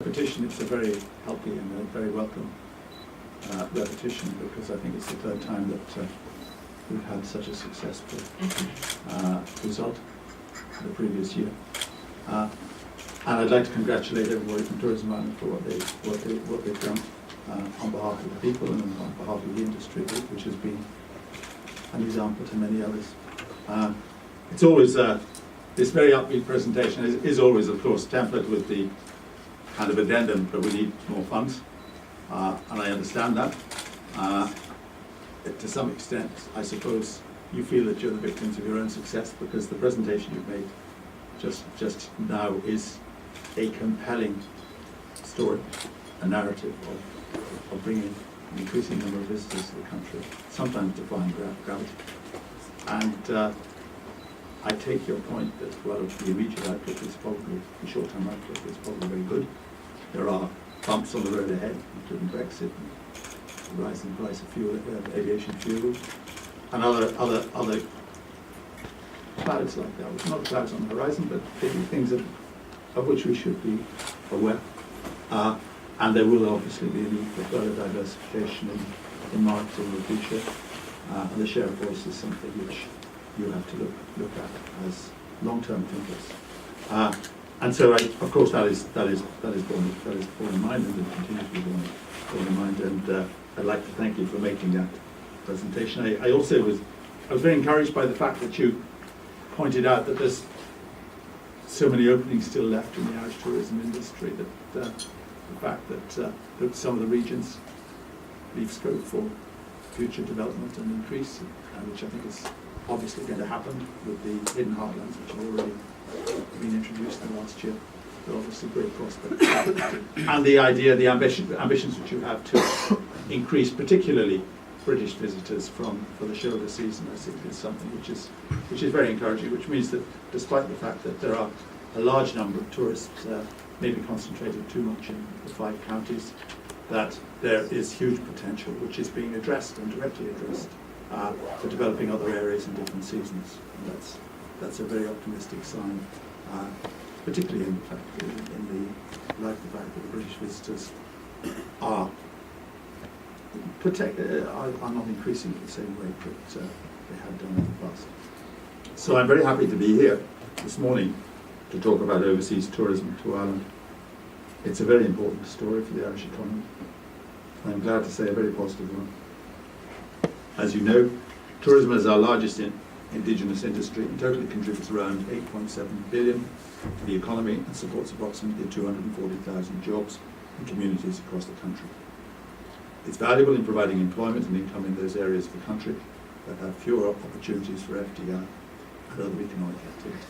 Repetition, it's a very healthy and a very welcome repetition, because I think it's the third time that we've had such a successful result the previous year. And I'd like to congratulate everybody from Tourism Ireland for what they've done on behalf of the people and on behalf of the industry, which has been an example to many others. It's always this very upbeat presentation is always, of course, tempered with the kind of addendum, but we need more funds, and I understand that. To some extent, I suppose you feel that you're the victims of your own success, because the presentation you've made just now is a compelling story, a narrative of bringing an increasing number of visitors to the country, sometimes defying gravity. And I take your point that, well, the immediate outlook is probably, the short-term outlook is probably very good. There are bumps on the road ahead, including Brexit, and the rise in the price of fuel, aviation fuel, and other clouds like that. Not clouds on the horizon, but things of which we should be aware. And there will obviously be a need for further diversification in markets in the future. And the share of voice is something which you have to look at as long-term thinkers. And so, of course, that is borne in mind, and will continue to be borne in mind. And I'd like to thank you for making that presentation. I was very encouraged by the fact that you pointed out that there's so many openings still left in the Irish tourism industry, that the fact that some of the regions leave scope for future development and increase, which I think is obviously going to happen with the hidden heartlands, which have already been introduced in the last year. They're obviously great prospects. And the idea, the ambitions which you have to increase particularly British visitors for the shoulder season, I think is something which is very encouraging, which means that despite the fact that there are a large number of tourists maybe concentrated too much in the 5 counties, that there is huge potential which is being addressed and directly addressed for developing other areas in different seasons. And that's a very optimistic sign, particularly in the fact that the British visitors are not increasing at the same rate that they had done in the past. So I'm very happy to be here this morning to talk about overseas tourism to Ireland. It's a very important story for the Irish economy. I'm glad to say a very positive one. As you know, tourism is our largest indigenous industry and totally contributes around 8.7 billion to the economy and supports approximately 240,000 jobs in communities across the country. It's valuable in providing employment and income in those areas of the country that have fewer opportunities for FDI and other economic activity.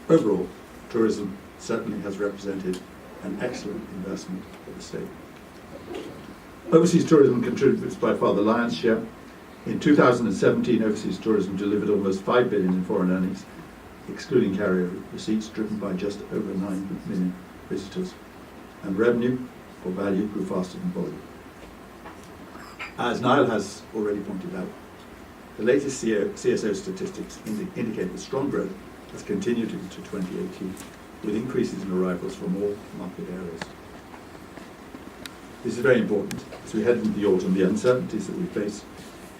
Overall, tourism certainly has represented an excellent investment for the state. Overseas tourism contributes by far the lion's share. In 2017, overseas tourism delivered almost 5 billion in foreign earnings, excluding carrier receipts, driven by just over 9 million visitors. And revenue, or value, grew faster than volume. As Niall has already pointed out, the latest CSO statistics indicate that strong growth has continued into 2018, with increases in arrivals from all market areas. This is very important as we head into the autumn. The uncertainties that we face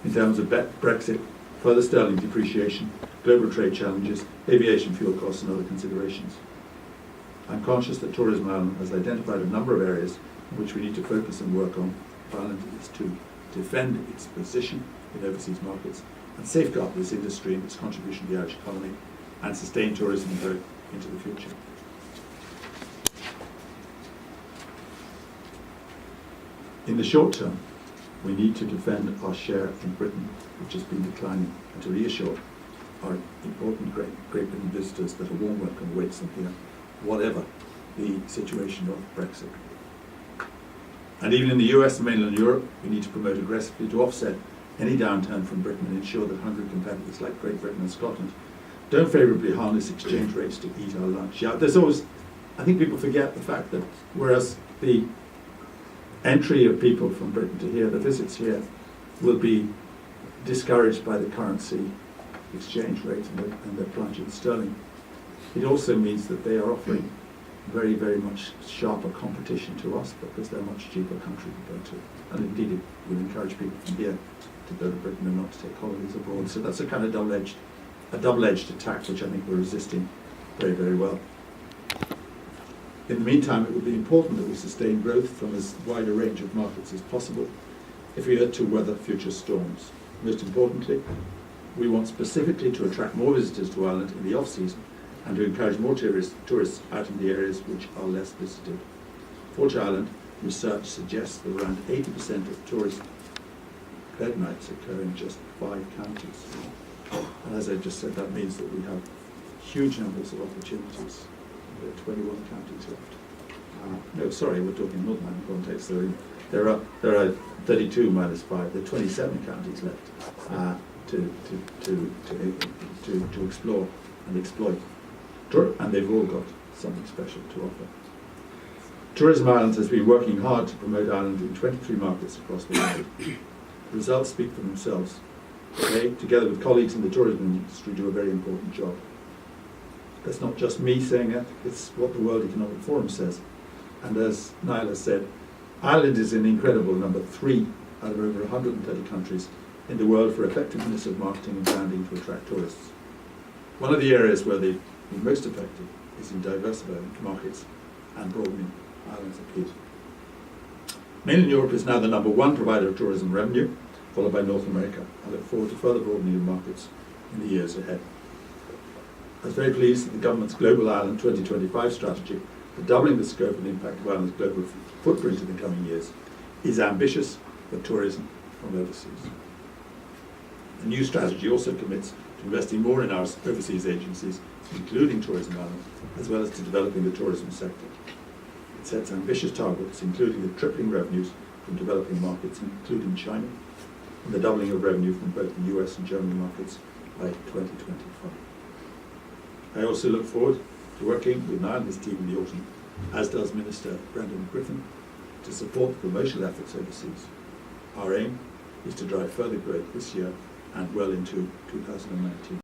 in terms of Brexit, further sterling depreciation, global trade challenges, aviation fuel costs and other considerations. I'm conscious that Tourism Ireland has identified a number of areas in which we need to focus and work on. Ireland is to defend its position in overseas markets and safeguard this industry and its contribution to the Irish economy, and sustain tourism growth into the future. In the short term, we need to defend our share in Britain, which has been declining, and to reassure our important Great Britain visitors that a warm welcome awaits them here, whatever the situation of Brexit. And even in the US and mainland Europe, we need to promote aggressively to offset any downturn from Britain and ensure that hungry competitors like Great Britain and Scotland don't favourably harness exchange rates to eat our lunch. Yeah, there's always, I think people forget the fact that whereas the entry of people from Britain to here, the visits here, will be discouraged by the currency exchange rate and their plunge in sterling, it also means that they are offering very, very much sharper competition to us because they're a much cheaper country to go to. And indeed, it would encourage people from here to go to Britain and not to take holidays abroad. So that's a kind of double-edged attack, which I think we're resisting very, very well. In the meantime, it would be important that we sustain growth from as wide a range of markets as possible if we are to weather future storms. Most importantly, we want specifically to attract more visitors to Ireland in the off-season and to encourage more tourists out in the areas which are less visited. For Ireland, research suggests that around 80% of tourist bed nights occur in just 5 counties. And as I just said, that means that we have huge numbers of opportunities. There are 21 counties left. No, sorry, we're talking Northern Ireland context. So there are 32 minus 5. There are 27 counties left to explore and exploit. And they've all got something special to offer. Tourism Ireland has been working hard to promote Ireland in 23 markets across the world. The results speak for themselves. They, together with colleagues in the tourism industry, do a very important job. That's not just me saying it, it's what the World Economic Forum says. And as Niall has said, Ireland is in incredible number 3 out of over 130 countries in the world for effectiveness of marketing and branding to attract tourists. One of the areas where they've been most effective is in diversifying markets and broadening Ireland's appeal. Mainland Europe is now the number 1 provider of tourism revenue, followed by North America. I look forward to further broadening of markets in the years ahead. I was very pleased that the government's Global Ireland 2025 strategy for doubling the scope and impact of Ireland's global footprint in the coming years is ambitious for tourism from overseas. The new strategy also commits to investing more in our overseas agencies, including Tourism Ireland, as well as to developing the tourism sector. It sets ambitious targets, including the tripling revenues from developing markets, including China, and the doubling of revenue from both the US and German markets by 2025. I also look forward to working with Niall and his team in the autumn, as does Minister Brendan Griffin, to support the promotional efforts overseas. Our aim is to drive further growth this year and well into 2019.